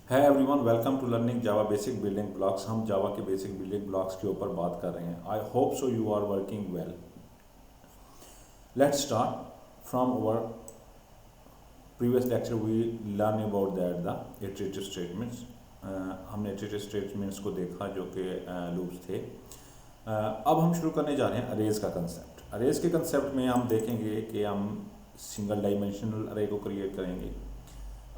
है everyone, welcome to learning Java basic building blocks. हम Java के बेसिक बिल्डिंग ब्लॉक्स के ऊपर बात कर रहे हैं। I hope so you are working well. Let's start from our previous lecture. We learn about that the iterative statements. हमने iterative statements को देखा जो कि लूप्स थे। अब हम शुरू करने जा रहे हैं अरेज का कंसेप्ट। अरेज के कंसेप्ट में हम देखेंगे कि हम सिंगल डायमेंशनल अरे को क्रिएट करेंगे।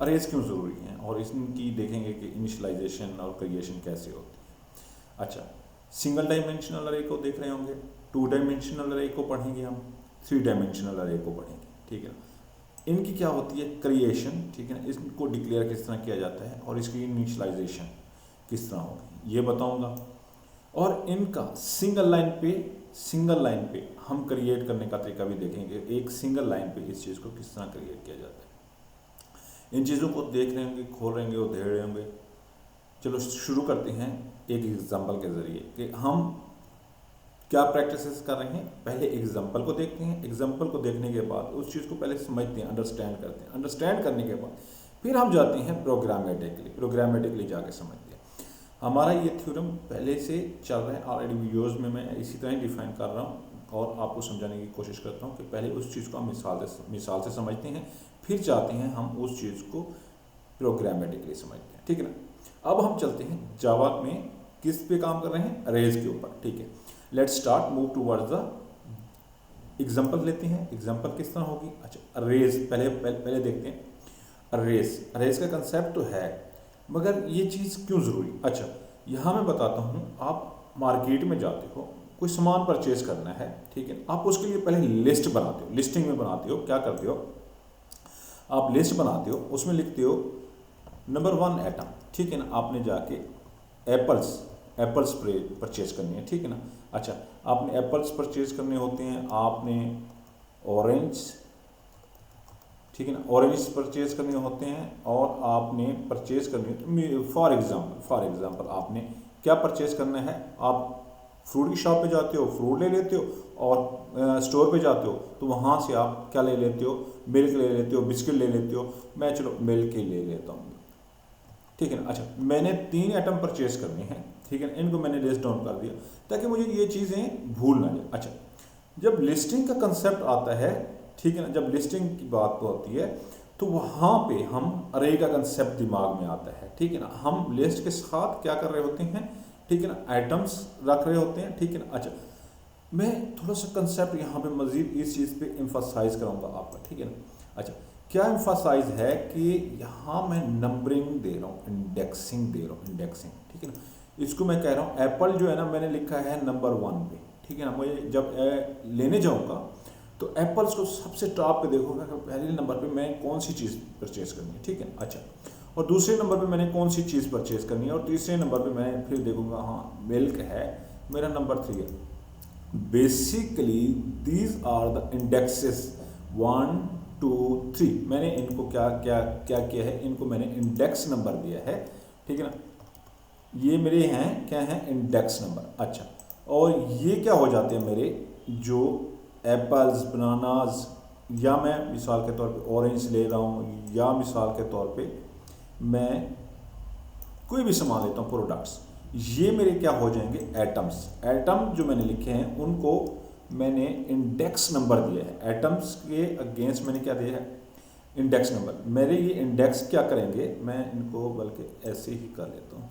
अरेज क्यों ज़रूरी हैं और इनकी देखेंगे कि इनिशियलाइजेशन और क्रिएशन कैसे होती है। अच्छा, सिंगल डायमेंशनल अरे को देख रहे होंगे, 2 डायमेंशनल अरे को पढ़ेंगे, हम 3 डायमेंशनल अरे को पढ़ेंगे। ठीक है, इनकी क्या होती है क्रिएशन, ठीक है ना, इसको डिक्लेयर किस तरह किया जाता है और इसकी इनिशियलाइजेशन किस तरह होगी ये बताऊंगा। और इनका सिंगल लाइन पे हम क्रिएट करने का तरीका भी देखेंगे। एक सिंगल लाइन पे इस चीज़ को किस तरह क्रिएट किया जाता है। इन चीज़ों को देख रहे होंगे, खोल रहे होंगे, उधेड़ रहे होंगे। चलो शुरू करते हैं एक एग्जांपल के ज़रिए कि हम क्या प्रैक्टिसेस कर रहे हैं। पहले एग्जांपल को देखते हैं। एग्जांपल को देखने के बाद उस चीज़ को पहले समझते हैं, अंडरस्टैंड करते हैं। अंडरस्टैंड करने के बाद फिर हम जाते हैं प्रोग्रामेटिकली जाके समझते हैं। हमारा ये थ्योरम पहले से चल रहा है ऑलरेडी, वीडियोज़ में मैं इसी तरह ही डिफाइन कर रहा हूँ और आपको समझाने की कोशिश करता हूँ कि पहले उस चीज़ को हम मिसाल से समझते हैं, फिर चाहते हैं हम उस चीज़ को प्रोग्रामेटिकली समझते हैं। ठीक है ना। अब हम चलते हैं जावा में किस पे काम कर रहे हैं, अरेज के ऊपर। ठीक है, let's start move towards the example लेते हैं। एग्जांपल किस तरह होगी। अच्छा, अरेज पहले देखते हैं। अरेज का कंसेप्ट तो है, मगर ये चीज़ क्यों ज़रूरी। अच्छा, यहाँ मैं बताता हूँ। आप मार्केट में जाते हो, कोई सामान परचेज करना है, ठीक है, आप उसके लिए पहले लिस्ट बनाते हो, लिस्टिंग में बनाते हो। क्या करते हो, आप लिस्ट बनाते हो, उसमें लिखते हो नंबर 1 एटम, ठीक है ना। आपने जाके एप्पल्स परचेज करनी है, ठीक है ना। अच्छा, आपने एप्पल्स परचेज करने होते हैं, आपने ऑरेंज, ठीक है ना, ऑरेंज परचेज करने होते हैं, और आपने परचेज करनी है फॉर एग्जांपल आपने क्या परचेज करना है। आप फ्रूट की शॉप पे जाते हो, फ्रूट ले लेते हो, और स्टोर पे जाते हो तो वहाँ से आप क्या ले लेते हो, मिल्क ले लेते हो, बिस्किट ले लेते हो। मैं चलो मिल्क ही ले लेता हूँ, ठीक है ना। अच्छा, मैंने 3 आइटम परचेज करने हैं, ठीक है ना, इनको मैंने लिस्ट डाउन कर दिया ताकि मुझे ये चीज़ें भूल ना जाए। अच्छा, जब लिस्टिंग का कंसेप्ट आता है, ठीक है ना, जब लिस्टिंग की बात होती है तो वहाँ पे हम अरे का कंसेप्ट दिमाग में आता है, ठीक है ना। हम लिस्ट के साथ क्या कर रहे होते हैं, ठीक है ना, आइटम्स रख रहे होते हैं, ठीक है ना। अच्छा, मैं थोड़ा सा कंसेप्ट यहाँ पे मज़ीद इस चीज़ पे एम्फसाइज कराऊंगा आपका, ठीक है ना। अच्छा, क्या एम्फसाइज है कि यहाँ मैं नंबरिंग दे रहा हूँ, इंडेक्सिंग दे रहा हूँ, इंडेक्सिंग, ठीक है ना। इसको मैं कह रहा हूँ एप्पल जो है ना, मैंने लिखा है नंबर 1 पे, ठीक है ना। मुझे जब लेने जाऊँगा तो एप्पल्स को सबसे टॉप पे देखूंगा कि पहले नंबर पे मैं कौन सी चीज़ परचेज करनी है, ठीक है। अच्छा, और दूसरे नंबर पे मैंने कौन सी चीज़ परचेज करनी है, और तीसरे नंबर पे मैं फिर देखूंगा, हाँ मिल्क है, मेरा नंबर 3 है। Basically these are the indexes 1 2 3। मैंने इनको क्या क्या क्या किया है, इनको मैंने इंडेक्स नंबर दिया है, ठीक है ना। ये मेरे हैं क्या हैं, इंडेक्स नंबर। अच्छा, और ये क्या हो जाते हैं मेरे जो एप्पल्स, बनानाज, या मैं मिसाल के तौर पे ऑरेंज ले रहा हूँ, या मिसाल के तौर पे मैं कोई भी सामान लेता हूँ, प्रोडक्ट्स, ये मेरे क्या हो जाएंगे, एटम्स। एटम जो मैंने लिखे हैं उनको मैंने इंडेक्स नंबर दिया है। एटम्स के अगेंस्ट मैंने क्या दिया है, इंडेक्स नंबर। मेरे ये इंडेक्स क्या करेंगे, मैं इनको बल्कि ऐसे ही कर लेता हूँ।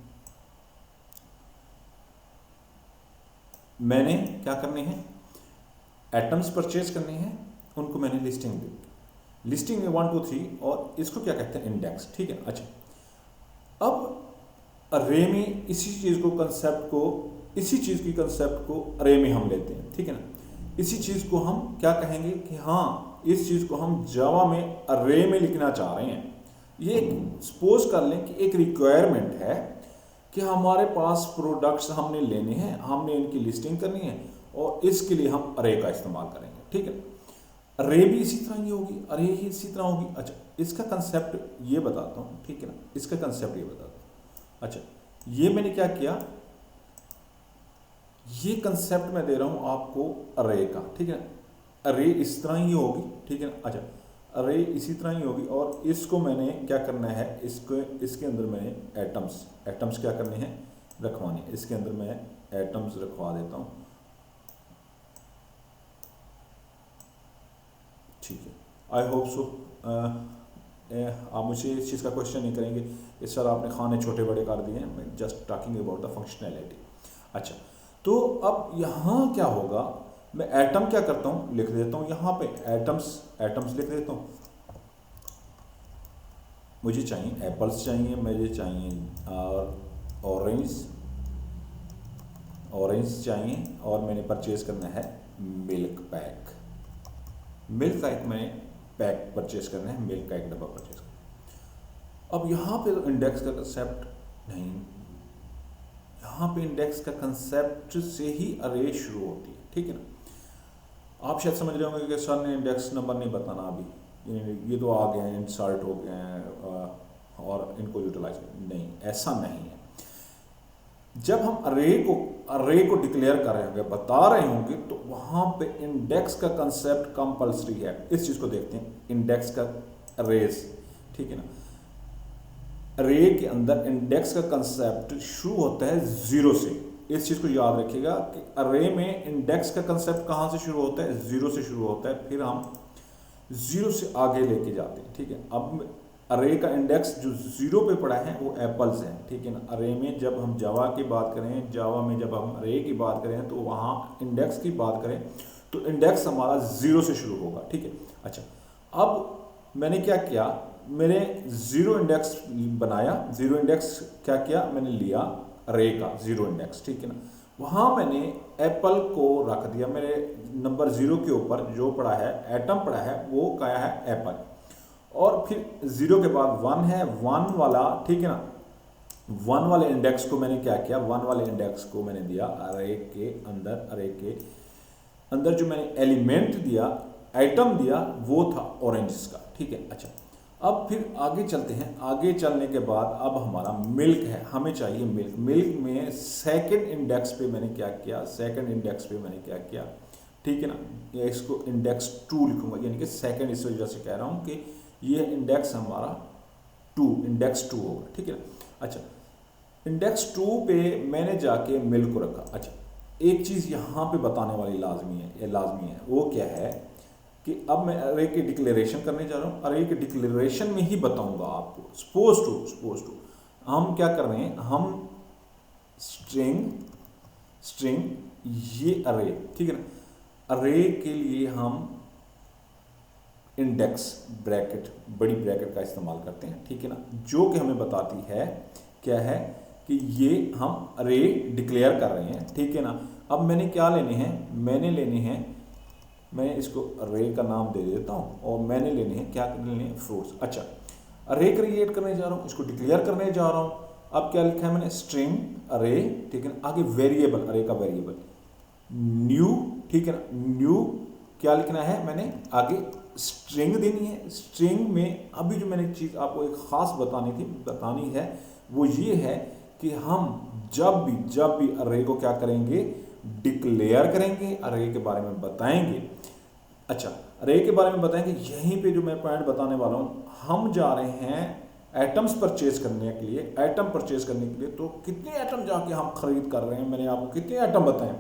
मैंने क्या करने हैं, एटम्स परचेज करने हैं, उनको मैंने लिस्टिंग दी, लिस्टिंग में 1 2 3, और इसको क्या कहते हैं, इंडेक्स, ठीक है। अच्छा, अब अरे में इसी चीज़ की कंसेप्ट को अरे में हम लेते हैं, ठीक है ना। इसी चीज़ को हम क्या कहेंगे कि हाँ, इस चीज़ को हम जावा में अरे में लिखना चाह रहे हैं। ये सपोज कर लें कि एक रिक्वायरमेंट है कि हमारे पास प्रोडक्ट्स हमने लेने हैं, हमने इनकी लिस्टिंग करनी है, और इसके लिए हम अरे का इस्तेमाल करेंगे, ठीक है। अरे भी इसी तरह ही होगी, अरे ही इसी तरह होगी। अच्छा, इसका कंसेप्ट ये बताता हूँ, ठीक है ना, इसका कंसेप्ट ये बताता हूँ। अच्छा, ये मैंने क्या किया, ये कंसेप्ट मैं दे रहा हूँ आपको अरे का, ठीक है ना। अरे इस तरह ही होगी, ठीक है ना। अच्छा, अरे इसी तरह ही होगी। और इसको मैंने क्या करना है, इसको इसके अंदर मैंने एटम्स क्या करने हैं, रखवाने। इसके अंदर मैं एटम्स रखवा देता हूँ, ठीक है। आई होप सो आप मुझे इस चीज़ का क्वेश्चन नहीं करेंगे इस सर आपने खाने छोटे बड़े कर दिए हैं, मैं just talking about the functionality. अच्छा, तो अब यहाँ क्या होगा, मैं एटम क्या करता हूँ, लिख देता हूँ यहाँ पे एटम्स लिख देता हूँ। मुझे चाहिए एप्पल्स चाहिए, मुझे चाहिए ऑरेंज चाहिए, और मैंने परचेज करना है मिल्क का एक मैंने पैक परचेज करना है, मिल्क का एक डब्बा परचेज करना है। अब यहाँ पे तो इंडेक्स का कंसेप्ट नहीं, यहाँ पे इंडेक्स का कंसेप्ट से ही अरे शुरू होती है, ठीक है ना। आप शायद समझ रहे होंगे कि सर ने इंडेक्स नंबर नहीं बताना अभी, ये तो आ गए हैं, इंसर्ट हो गए हैं और इनको यूटिलाइज, नहीं ऐसा नहीं है। जब हम अरे को डिक्लेयर कर रहे होंगे, बता रहे होंगे, तो वहाँ पे इंडेक्स का कंसेप्ट कंपल्सरी है। इस चीज़ को देखते हैं, इंडेक्स का अरेज, ठीक है ना। अरे के अंदर इंडेक्स का कंसेप्ट शुरू होता है 0 से। इस चीज़ को याद रखिएगा कि अरे में इंडेक्स का कंसेप्ट कहाँ से शुरू होता है, 0 से शुरू होता है, फिर हम 0 से आगे लेके जाते हैं, ठीक है। अब अरे का इंडेक्स जो 0 पे पड़ा है वो एप्पल्स है, ठीक है ना। अरे में जब हम जावा की बात करें, जावा में जब हम अरे की बात करें, तो वहाँ इंडेक्स की बात करें तो इंडेक्स हमारा 0 से शुरू होगा, ठीक है। अच्छा, अब मैंने क्या किया, मैंने 0 इंडेक्स बनाया, 0 इंडेक्स क्या किया, मैंने लिया अरे का 0 इंडेक्स, ठीक है ना। वहाँ मैंने एप्पल को रख दिया, मेरे नंबर 0 के ऊपर जो पड़ा है, एटम पड़ा है, वो क्या है, एप्पल। और फिर 0 के बाद 1 है, 1 वाला, ठीक है ना, 1 वाले इंडेक्स को मैंने क्या किया, 1 वाले इंडेक्स को मैंने दिया अरे के अंदर जो मैंने एलिमेंट दिया, आइटम दिया, वो था ऑरेंज का, ठीक है। अच्छा, अब फिर आगे चलते हैं। आगे चलने के बाद अब हमारा मिल्क है, हमें चाहिए मिल्क में सेकंड इंडेक्स पे मैंने क्या किया, ठीक है ना। या इसको इंडेक्स 2 लिखूंगा, यानी कि सेकंड, इस वजह से कह रहा हूँ कि ये इंडेक्स हमारा इंडेक्स 2 होगा, ठीक है ना। अच्छा, इंडेक्स 2 पे मैंने जाके मिल्क को रखा। अच्छा, एक चीज़ यहाँ पे बताने वाली लाजमी है, वो क्या है कि अब मैं अरे की डिक्लेरेशन करने जा रहा हूँ। अरे के डिक्लेरेशन में ही बताऊंगा आपको, सपोज टू हम क्या कर रहे हैं, हम स्ट्रिंग ये अरे, ठीक है ना। अरे के लिए हम इंडेक्स ब्रैकेट, बड़ी ब्रैकेट का इस्तेमाल करते हैं, ठीक है ना, जो कि हमें बताती है क्या है कि ये हम अरे डिक्लेयर कर रहे हैं, ठीक है ना। अब मैंने क्या लेने हैं, मैं इसको अरे का नाम दे देता हूँ, और मैंने लेने हैं क्या लेने हैं, फ्रूट्स। अच्छा, अरे क्रिएट करने जा रहा हूँ, इसको डिक्लेयर करने जा रहा हूँ। अब क्या लिखा है मैंने, स्ट्रिंग अरे, ठीक है ना। आगे वेरिएबल, अरे का वेरिएबल न्यू, ठीक है ना। न्यू क्या लिखना है, मैंने आगे स्ट्रिंग देनी है। स्ट्रिंग में अभी जो मैंने चीज़ आपको एक ख़ास बतानी है, वो ये है कि हम जब भी अरे को क्या करेंगे, डिक्लेयर करेंगे, अरे के बारे में बताएंगे। अच्छा, अरे के बारे में बताएंगे, यहीं पे जो मैं पॉइंट बताने वाला हूँ, हम जा रहे हैं एटम्स परचेज करने के लिए। तो कितने एटम जाके हम खरीद कर रहे हैं, मैंने आपको कितने एटम बताए,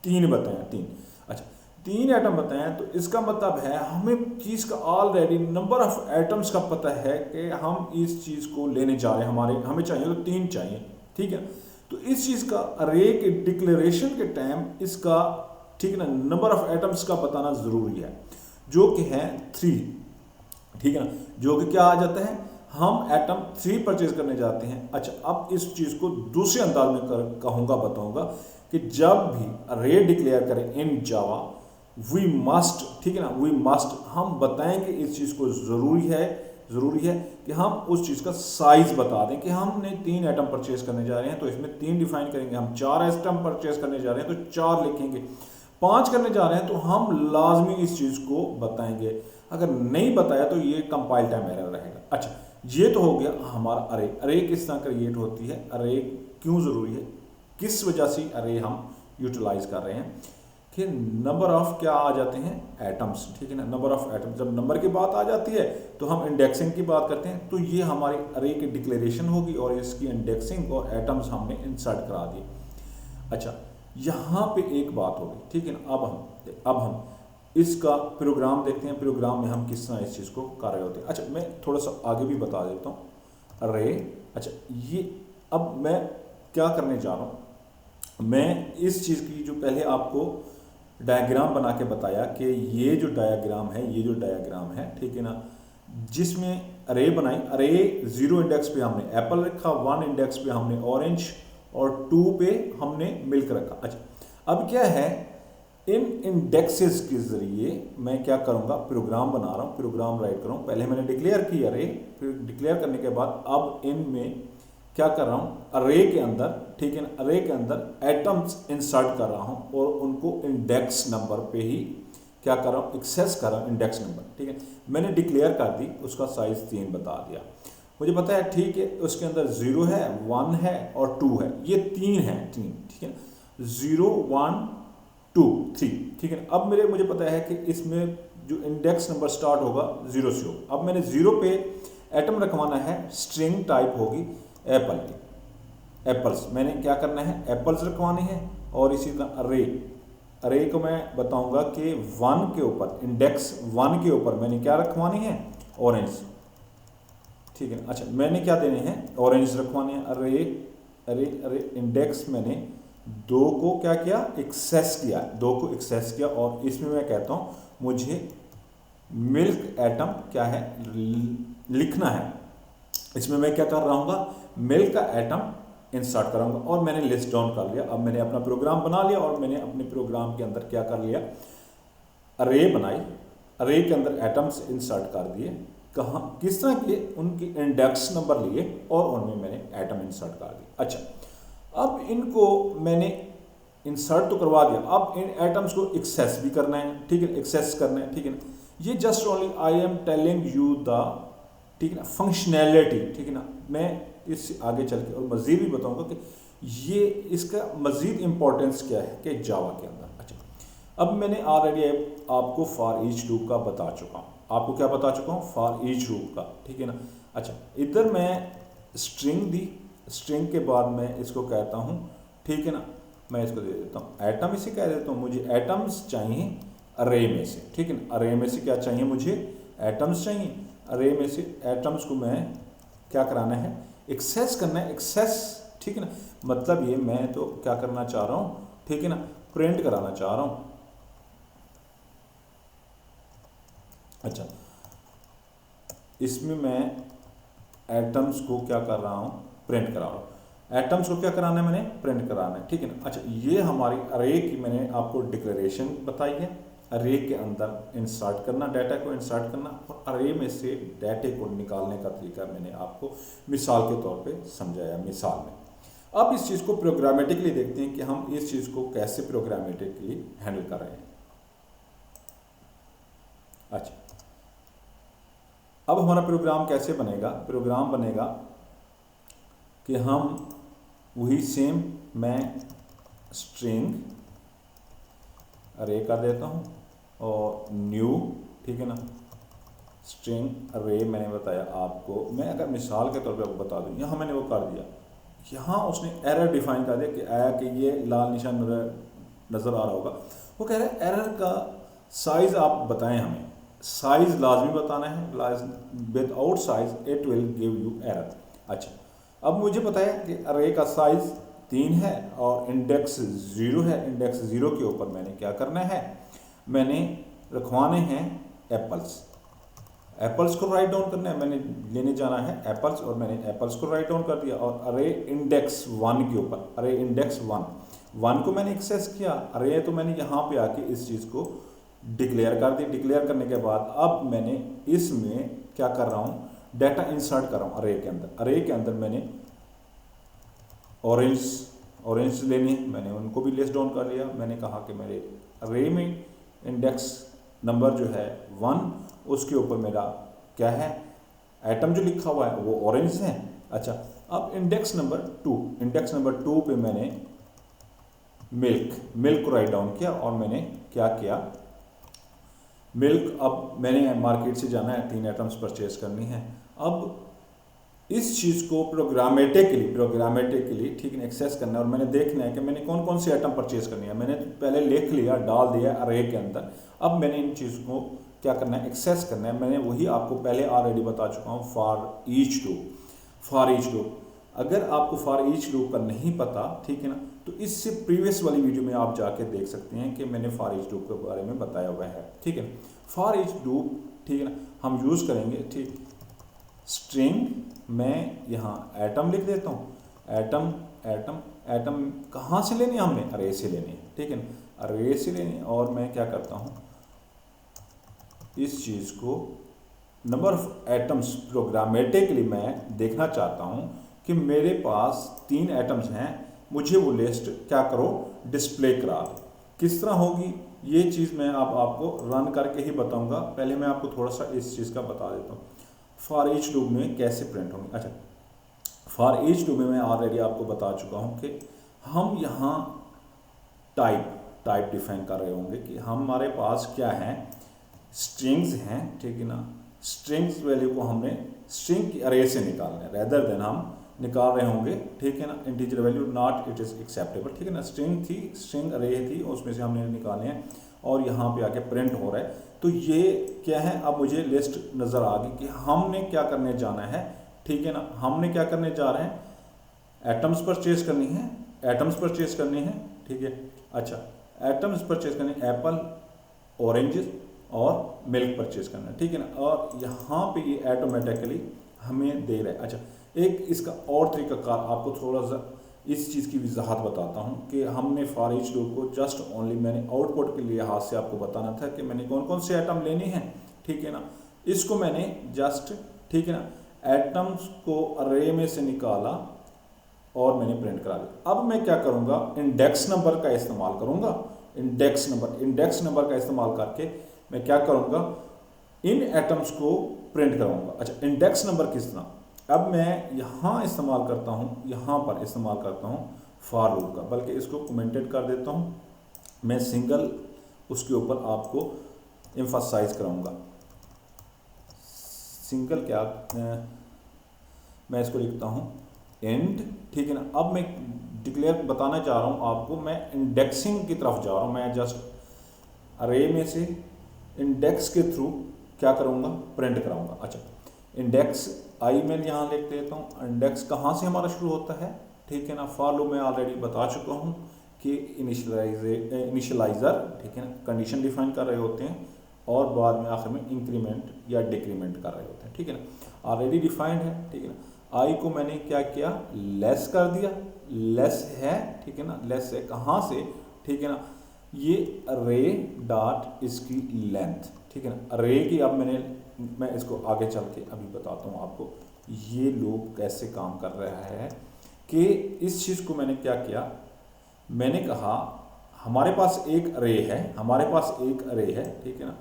3 बताए, 3। अच्छा, 3 एटम बताए, तो इसका मतलब है हमें चीज़ का ऑलरेडी नंबर ऑफ एटम्स का पता है कि हम इस चीज़ को लेने जा रहे हैं, हमें चाहिए तो 3 चाहिए, ठीक है। तो इस चीज़ का अरे के डिक्लेरेशन के टाइम इसका, ठीक है ना, नंबर ऑफ एटम्स का बताना ज़रूरी है, जो कि है 3, ठीक है ना। जो कि क्या आ जाता है, हम एटम 3 परचेज करने जाते हैं। अच्छा, अब इस चीज़ को दूसरे अंदाज में बताऊंगा कि जब भी अरे डिक्लेयर करें इन जावा, वी मस्ट, ठीक है ना, वी मस्ट, हम बताएंगे इस चीज़ को, ज़रूरी है कि हम उस चीज़ का साइज बता दें कि हमने 3 आइटम परचेज करने जा रहे हैं, तो इसमें 3 डिफाइन करेंगे। हम 4 आइटम परचेज करने जा रहे हैं तो 4 लिखेंगे। 5 करने जा रहे हैं तो हम लाजमी इस चीज़ को बताएंगे। अगर नहीं बताया तो ये कंपाइल टाइम एरर रहेगा। अच्छा, ये तो हो गया हमारा अरे किस तरह क्रिएट होती है, अरे क्यों ज़रूरी है, किस वजह से अरे हम यूटिलाइज कर रहे हैं, कि नंबर ऑफ क्या आ जाते हैं, एटम्स, ठीक है ना, नंबर ऑफ एटम्स। जब नंबर की बात आ जाती है तो हम इंडेक्सिंग की बात करते हैं, तो ये हमारी अरे की डिक्लेरेशन होगी और इसकी इंडेक्सिंग और एटम्स हमने इंसर्ट करा दिए। अच्छा, यहाँ पे एक बात होगी, ठीक है ना। अब हम इसका प्रोग्राम देखते हैं, प्रोग्राम में हम किस तरह इस चीज़ को कर रहे होते हैं। अच्छा, मैं थोड़ा सा आगे भी बता देता हूँ अरे। अच्छा, ये अब मैं क्या करने जा रहा हूँ, मैं इस चीज़ की जो पहले आपको डायग्राम बना के बताया कि ये जो डायग्राम है, ये जो डायग्राम है, ठीक है ना, जिसमें अरे बनाई, अरे 0 इंडेक्स पे हमने एप्पल रखा, 1 इंडेक्स पे हमने ऑरेंज और 2 पे हमने मिल्क रखा। अच्छा, अब क्या है, इन इंडेक्सेस के ज़रिए मैं क्या करूँगा, प्रोग्राम बना रहा हूँ, प्रोग्राम राइट करूँ। पहले मैंने डिक्लेयर की अरे, फिर डिक्लेयर करने के बाद अब इनमें क्या कर रहा हूँ, अरे के अंदर, ठीक है ना, अरे के अंदर एटम्स इंसर्ट कर रहा हूँ और उनको इंडेक्स नंबर पे ही क्या कर रहा हूँ, एक्सेस कर रहा हूँ, इंडेक्स नंबर, ठीक है। मैंने डिक्लेयर कर दी, उसका साइज़ 3 बता दिया, मुझे पता है, ठीक है। उसके अंदर 0 है, 1 है और 2 है, ये 3 है, 3, ठीक है, 0 1 2 3, ठीक है। अब मुझे पता है कि इसमें जो इंडेक्स नंबर स्टार्ट होगा 0 से होगा। अब मैंने 0 पे एटम रखवाना है, स्ट्रिंग टाइप होगी एप्पल की, एप्पल्स मैंने क्या करना है, एप्पल्स रखवाने हैं। और इसी तरह अरे को मैं बताऊंगा कि 1 के ऊपर, इंडेक्स 1 के ऊपर मैंने क्या रखवानी है, ऑरेंज, ठीक है। अच्छा, मैंने क्या देने हैं, ऑरेंज रखवाने हैं। अरे इंडेक्स मैंने 2 को क्या किया, एक्सेस किया, 2 को एक्सेस किया और इसमें मैं कहता हूँ मुझे मिल्क एटम क्या है लिखना है। इसमें मैं क्या कर रहा हूँ, मिल्क का एटम इंसर्ट कराऊंगा और मैंने लिस्ट डाउन कर लिया। अब मैंने अपना प्रोग्राम बना लिया और मैंने अपने प्रोग्राम के अंदर क्या कर लिया, अरे बनाई, अरे के अंदर एटम्स इंसर्ट कर दिए। कहाँ, किस तरह के, उनकी इंडेक्स नंबर लिए और उनमें मैंने एटम इंसर्ट कर दिए। अच्छा, अब इनको मैंने इंसर्ट तो करवा दिया, अब इन एटम्स को एक्सेस भी करना है, ठीक है, एक्सेस करना है, ठीक है ना। ये just only I am telling you the, ठीक है ना, फंक्शनैलिटी, ठीक है ना। मैं इससे आगे चल के और मज़ीद भी बताऊंगा कि ये इसका मज़ीद इंपॉर्टेंस क्या है कि जावा के अंदर। अच्छा, अब मैंने ऑलरेडी आपको फॉर ईच लूप का बता चुका हूँ, आपको क्या बता चुका हूँ, फॉर ईच लूप का, ठीक है ना। अच्छा, इधर मैं स्ट्रिंग दी, स्ट्रिंग के बाद मैं इसको कहता हूँ, ठीक है ना, मैं इसको दे देता हूँ एटम, इसे कह देता हूँ मुझे एटम्स चाहिए अरे में से, ठीक है ना। अरे में से क्या चाहिए, मुझे एटम्स चाहिए। अरे में से एटम्स को मैं क्या कराना है, एक्सेस करना है, एक्सेस, ठीक है ना। मतलब ये मैं तो क्या करना चाह रहा हूँ, ठीक है ना, प्रिंट कराना चाह रहा हूँ। अच्छा, इसमें मैं एटम्स को क्या कर रहा हूँ, प्रिंट करा रहा हूँ। एटम्स को क्या कराना है, मैंने प्रिंट कराना है, ठीक है ना। अच्छा, ये हमारी अरे की मैंने आपको डिक्लेरेशन बताई है, अरे के अंदर इंसर्ट करना, डाटा को इंसर्ट करना और अरे में से डाटे को निकालने का तरीका मैंने आपको मिसाल के तौर पे समझाया, मिसाल में। अब इस चीज़ को प्रोग्रामेटिकली देखते हैं कि हम इस चीज़ को कैसे प्रोग्रामेटिकली हैंडल कर रहे हैं। अच्छा, अब हमारा प्रोग्राम कैसे बनेगा, प्रोग्राम बनेगा कि हम वही सेम, मैं स्ट्रिंग अरे कर देता हूँ और न्यू, ठीक है ना, स्ट्रिंग अरे मैंने बताया आपको। मैं अगर मिसाल के तौर पे आपको बता दूँ, यहाँ मैंने वो कर दिया, यहाँ उसने एरर डिफाइन कर दिया कि आया कि ये लाल निशान नज़र आ रहा होगा। वो कह रहा है एरर का साइज़ आप बताएं हमें, साइज़ लाजमी बताना है, without size it will give you error. अच्छा, अब मुझे पता है कि अरे का साइज़ 3 है और इंडेक्स 0 है। इंडेक्स 0 के ऊपर मैंने क्या करना है, मैंने रखवाने हैं एप्पल्स, एप्पल्स को राइट डाउन करना है, मैंने लेने जाना है एप्पल्स और मैंने एप्पल्स को राइट डाउन कर दिया। और अरे इंडेक्स 1 के ऊपर, अरे इंडेक्स 1 को मैंने एक्सेस किया। अरे तो मैंने यहाँ पे आके इस चीज़ को डिक्लेयर कर दी। डिक्लेयर करने के बाद अब मैंने इसमें क्या कर रहा हूँ, डाटा इंसर्ट कर रहा हूँ अरे के अंदर। अरे के अंदर मैंने ऑरेंज लेने, मैंने उनको भी लिस्ट डाउन कर लिया। मैंने कहा कि मेरे अरे में इंडेक्स नंबर जो है 1, उसके ऊपर मेरा क्या है, एटम जो लिखा हुआ है वो ऑरेंज है। अच्छा, अब इंडेक्स नंबर 2 पे मैंने मिल्क को राइट डाउन किया और मैंने क्या किया, मिल्क, अब मैंने मार्केट से जाना है, 3 आइटम्स परचेज करनी है। अब इस चीज़ को प्रोग्रामेटिकली ठीक है एक्सेस करना है और मैंने देखना है कि मैंने कौन कौन सी आइटम परचेज करनी है। मैंने पहले लिख लिया, डाल दिया अरे के अंदर। अब मैंने इन चीज़ को क्या करना है, एक्सेस करना है। मैंने वही आपको पहले ऑलरेडी बता चुका हूँ, फॉर ईच लूप। अगर आपको फॉर ईच लूप का नहीं पता, ठीक है ना, तो इससे प्रीवियस वाली वीडियो में आप जाके देख सकते हैं कि मैंने फॉर ईच लूप के बारे में बताया हुआ है, ठीक है। फॉर ईच लूप, ठीक है ना, हम यूज़ करेंगे, ठीक, स्ट्रिंग, मैं यहाँ एटम लिख देता हूँ, एटम कहाँ से लेनी है, हमने अरे से लेनी है, ठीक है ना, अरे से लेनी है। और मैं क्या करता हूँ, इस चीज़ को नंबर ऑफ एटम्स प्रोग्रामेटिकली मैं देखना चाहता हूँ कि मेरे पास 3 एटम्स हैं, मुझे वो लिस्ट क्या करो, डिस्प्ले करा दो। किस तरह होगी ये चीज़ मैं आपको रन करके ही बताऊंगा। पहले मैं आपको थोड़ा सा इस चीज़ का बता देता हूँ, फॉर ईच लूप में कैसे प्रिंट होंगे। अच्छा, फॉर ईच लूप में मैं ऑलरेडी आपको बता चुका हूँ कि हम यहाँ टाइप डिफाइन कर रहे होंगे कि हमारे पास क्या है, स्ट्रिंग्स हैं, ठीक है ना। स्ट्रिंग्स वैल्यू को हमने स्ट्रिंग की अरे से निकालना है, रेदर देन हम निकाल रहे होंगे, ठीक है ना, integer value, not it is acceptable, ठीक है ना। स्ट्रिंग अरे थी, उसमें से हमने निकाले हैं और यहाँ पे आके प्रिंट हो रहा है। तो ये क्या है, अब मुझे लिस्ट नज़र आ गई कि हमने क्या करने जाना है, ठीक है ना। हमने क्या करने जा रहे हैं, एटम्स परचेज करनी है, ठीक है। अच्छा, एटम्स परचेज करनी, एप्पल, ऑरेंजेस और मिल्क परचेज करना है, ठीक है ना। और यहाँ पे ये ऑटोमेटिकली हमें दे रहा है। अच्छा, एक इसका और तरीकाकार आपको थोड़ा सा इस चीज़ की वजाहत बताता हूँ कि हमने फॉर ईच लूप को जस्ट ओनली मैंने आउटपुट के लिहाज से आपको बताना था कि मैंने कौन कौन से आइटम लेने हैं, ठीक है ना। इसको मैंने जस्ट, ठीक है ना, एटम्स को अरे में से निकाला और मैंने प्रिंट करा दिया। अब मैं क्या करूँगा, इंडेक्स नंबर का इस्तेमाल करूँगा, इंडेक्स नंबर का इस्तेमाल करके मैं क्या करूँगा, इन एटम्स को प्रिंट कराऊँगा। अच्छा, इंडेक्स नंबर किस तरह, अब मैं यहाँ इस्तेमाल करता हूँ, यहाँ पर इस्तेमाल करता हूँ फॉर लूप का, बल्कि इसको कमेंटेड कर देता हूँ मैं, सिंगल उसके ऊपर आपको एम्फसाइज कराऊँगा। सिंगल क्या, मैं इसको लिखता हूँ एंड, ठीक है ना। अब मैं डिक्लेयर बताना चाह रहा हूँ आपको, मैं इंडेक्सिंग की तरफ जा रहा हूँ। मैं जस्ट अरे में से इंडेक्स के थ्रू क्या करूँगा, प्रिंट कराऊँगा। अच्छा, इंडेक्स आई मैं यहाँ लिख देता हूँ, इंडेक्स कहाँ से हमारा शुरू होता है, ठीक है ना। फॉर लूप में ऑलरेडी बता चुका हूँ कि इनिशियलाइजर, ठीक है ना, कंडीशन डिफाइन कर रहे होते हैं और बाद में आखिर में इंक्रीमेंट या डिक्रीमेंट कर रहे होते हैं, ठीक है ना। ऑलरेडी डिफाइंड है, ठीक है ना। आई को मैंने क्या किया, लेस कर दिया, लेस है, ठीक है ना, लेस है कहाँ से, ठीक है ना, ये अरे डॉट इसकी लेंथ, ठीक है ना। अरे की अब मैं इसको आगे चल के अभी बताता हूँ आपको ये लूप कैसे काम कर रहा है। कि इस चीज़ को मैंने क्या किया, मैंने कहा हमारे पास एक अरे है, ठीक है ना।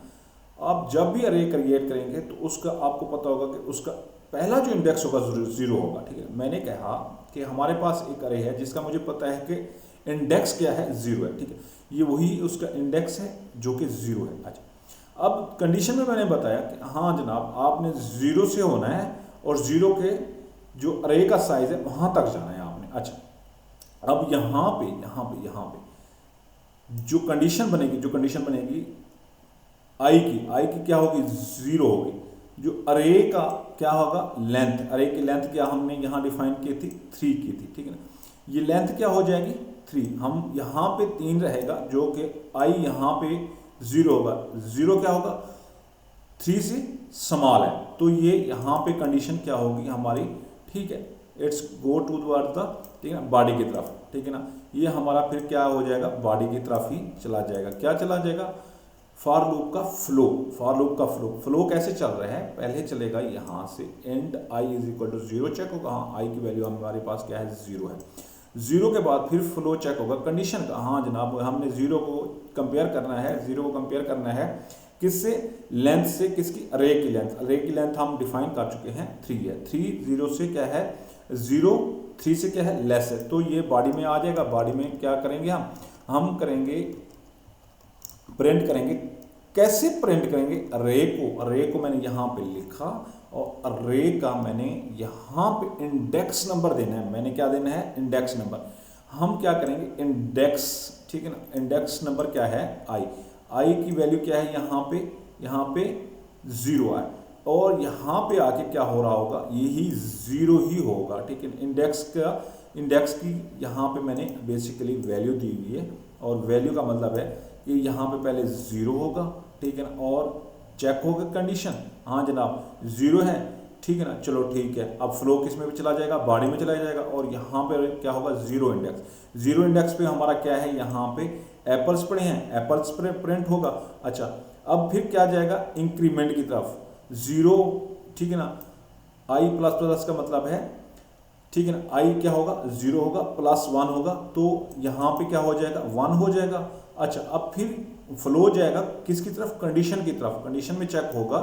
आप जब भी अरे क्रिएट करेंगे तो उसका आपको पता होगा कि उसका पहला जो इंडेक्स होगा 0 होगा, ठीक है। मैंने कहा कि हमारे पास एक अरे है जिसका मुझे पता है कि इंडेक्स क्या है, 0 है, ठीक है। ये वही उसका इंडेक्स है जो कि 0 है। अच्छा, अब कंडीशन में मैंने बताया कि हाँ जनाब, आपने 0 से होना है और 0 के जो अरे का साइज है वहाँ तक जाना है आपने। अच्छा, अब यहाँ पे जो कंडीशन बनेगी आई की क्या होगी, 0 होगी। जो अरे का क्या होगा, लेंथ, अरे की लेंथ क्या हमने यहाँ डिफाइन की थी, 3 की थी, ठीक है ना। ये लेंथ क्या हो जाएगी, 3। हम यहाँ पे 3 रहेगा जो कि आई यहाँ पे 0 होगा, 0 क्या होगा, 3 से स्मॉल है, तो ये यहाँ पे कंडीशन क्या होगी हमारी, ठीक है, it's go to word the, ठीक है ना, बॉडी की तरफ, ठीक है ना। ये हमारा फिर क्या हो जाएगा, बॉडी की तरफ ही चला जाएगा। क्या चला जाएगा, फॉर लूप का फ्लो कैसे चल रहा है, पहले चलेगा यहाँ से and i is equal to 0 check होगा, हाँ आई की वैल्यू हमारे पास क्या है, 0 है। 0 के बाद फिर फ्लो चेक होगा कंडीशन का, हाँ जनाब हमने 0 को कंपेयर करना है किससे, लेंथ से, किसकी, अरे की लेंथ हम डिफाइन कर चुके हैं, 3 है। 3 0 से क्या है, 0 3 से क्या है, लेस है, तो ये बॉडी में आ जाएगा। बॉडी में क्या करेंगे हम, हम करेंगे प्रिंट करेंगे। कैसे प्रिंट करेंगे? रे को मैंने यहाँ पे लिखा और रे का मैंने यहाँ पे इंडेक्स नंबर देना है। मैंने क्या देना है? Index number. हम क्या करेंगे? इंडेक्स, ठीक है ना, इंडेक्स नंबर क्या है? आई की वैल्यू क्या है? यहाँ पे 0 है और यहाँ पे आके क्या हो रहा होगा? यही 0 ही होगा, ठीक है। इंडेक्स की यहाँ पे मैंने बेसिकली वैल्यू दी हुई है और वैल्यू का मतलब है कि यहाँ पे पहले 0 होगा, ठीक है ना, और चेक होगा कंडीशन, हाँ जनाब 0 है, ठीक है ना, चलो ठीक है। अब फ्लो किस में भी चला जाएगा? बॉडी में चला जाएगा और यहाँ पे क्या होगा? 0 इंडेक्स। 0 इंडेक्स पे हमारा क्या है? यहाँ पे एप्पल्स पड़े हैं, एप्पल्स पे प्रिंट होगा। अच्छा, अब फिर क्या जाएगा? इंक्रीमेंट की तरफ 0, ठीक है ना। आई प्लस प्लस का मतलब है, ठीक है ना, आई क्या होगा? 0 होगा प्लस 1 होगा, तो यहाँ पे क्या हो जाएगा? 1 हो जाएगा। अच्छा, अब फिर फ्लो जाएगा किसकी तरफ? कंडीशन की तरफ। कंडीशन में चेक होगा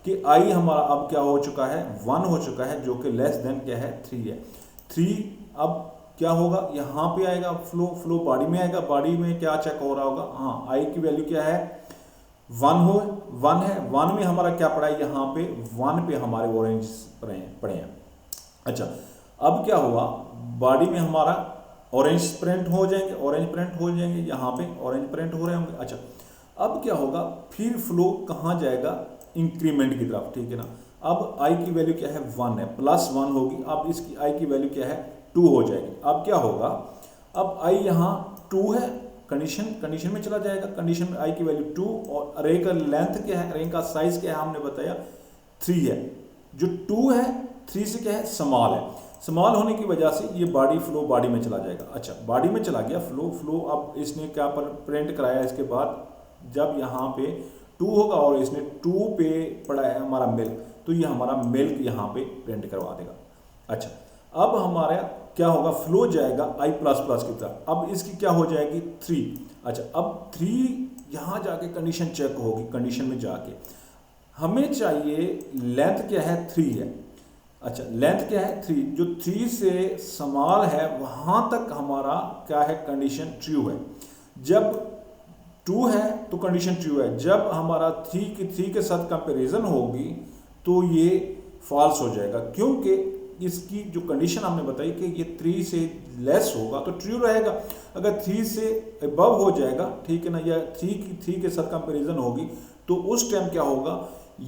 कि आई हमारा अब क्या हो चुका है? 1 हो चुका है, जो कि लेस देन क्या है? 3 है। 3 अब क्या होगा? यहाँ पे आएगा फ्लो बॉडी में आएगा। बॉडी में क्या चेक हो रहा होगा? हाँ, आई की वैल्यू क्या है? 1 है। 1 में हमारा क्या पड़ा है? यहाँ पे 1 पे हमारे ऑरेंज पड़े हैं। अच्छा, अब क्या हुआ? बॉडी में हमारा ऑरेंज प्रिंट हो जाएंगे, यहाँ पे ऑरेंज प्रिंट हो रहे होंगे। अच्छा, अब क्या होगा? फिर फ्लो कहाँ जाएगा? इंक्रीमेंट की तरफ, ठीक है ना। अब आई की वैल्यू क्या है? 1 है, प्लस 1 होगी। अब इसकी आई की वैल्यू क्या है? 2 हो जाएगी। अब क्या होगा? अब आई यहाँ 2 है, कंडीशन में चला जाएगा। कंडीशन में आई की वैल्यू 2 और अरे का लेंथ क्या है? अरे का साइज क्या है? हमने बताया 3 है। जो 2 है 3 से क्या है? स्मॉल है। स्मॉल होने की वजह से ये बॉडी में चला जाएगा। अच्छा, बॉडी में चला गया फ्लो। अब इसने क्या पर प्रिंट कराया? इसके बाद जब यहाँ पे 2 होगा और इसने 2 पे पड़ा है हमारा मिल्क, तो ये हमारा मिल्क यहाँ पे प्रिंट करवा देगा। अच्छा, अब हमारा क्या होगा? फ्लो जाएगा आई प्लस प्लस की तरफ। अब इसकी क्या हो जाएगी? 3। अच्छा, अब 3 यहाँ जाके कंडीशन चेक होगी। कंडीशन में जाके हमें चाहिए लेंथ क्या है? 3 है। अच्छा, लेंथ क्या है? 3। जो 3 से स्मॉल है वहाँ तक हमारा क्या है? कंडीशन ट्रू है। जब 2 है तो कंडीशन ट्रू है। जब हमारा 3 के साथ कंपैरिजन होगी तो ये फॉल्स हो जाएगा, क्योंकि इसकी जो कंडीशन हमने बताई कि ये 3 से लेस होगा तो ट्रू रहेगा। अगर 3 से अबव हो जाएगा, ठीक है ना, या 3 के साथ कंपैरिजन होगी तो उस टाइम क्या होगा?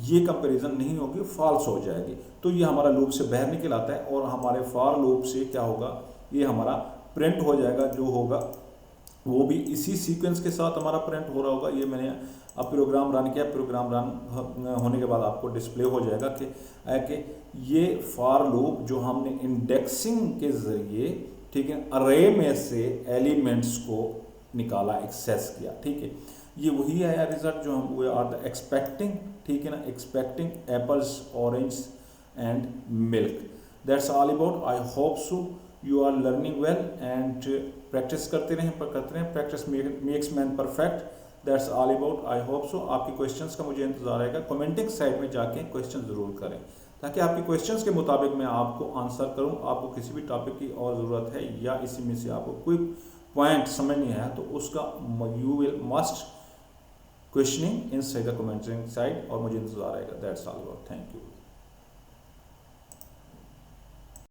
ये कंपैरिजन नहीं होगी, फॉल्स हो जाएगी। तो ये हमारा लूप से बाहर निकल आता है और हमारे फॉर लूप से क्या होगा? ये हमारा प्रिंट हो जाएगा। जो होगा वो भी इसी सीक्वेंस के साथ हमारा प्रिंट हो रहा होगा। ये मैंने अब प्रोग्राम रन किया। प्रोग्राम रन होने के बाद आपको डिस्प्ले हो जाएगा कि ये फॉर लूप जो हमने इंडेक्सिंग के ज़रिए, ठीक है, अरे में से एलिमेंट्स को निकाला, एक्सेस किया, ठीक है, ये वही आया रिजल्ट जो हम वी आर एक्सपेक्टिंग, ठीक है ना, expecting apples, orange and milk. That's all about. I hope so you are learning well and practice करते रहें। Practice makes man perfect. That's all about. I hope so. आपके questions का मुझे इंतजार रहेगा। कमेंटिंग साइड में जाके क्वेश्चन ज़रूर करें ताकि आपके क्वेश्चंस के मुताबिक मैं आपको आंसर करूं। आपको किसी भी टॉपिक की और ज़रूरत है या इसी में से आपको कोई पॉइंट समझ नहीं आया तो उसका you will must questioning inside the commenting side और मुझे इंतजार रहेगा। That's all about. Thank you.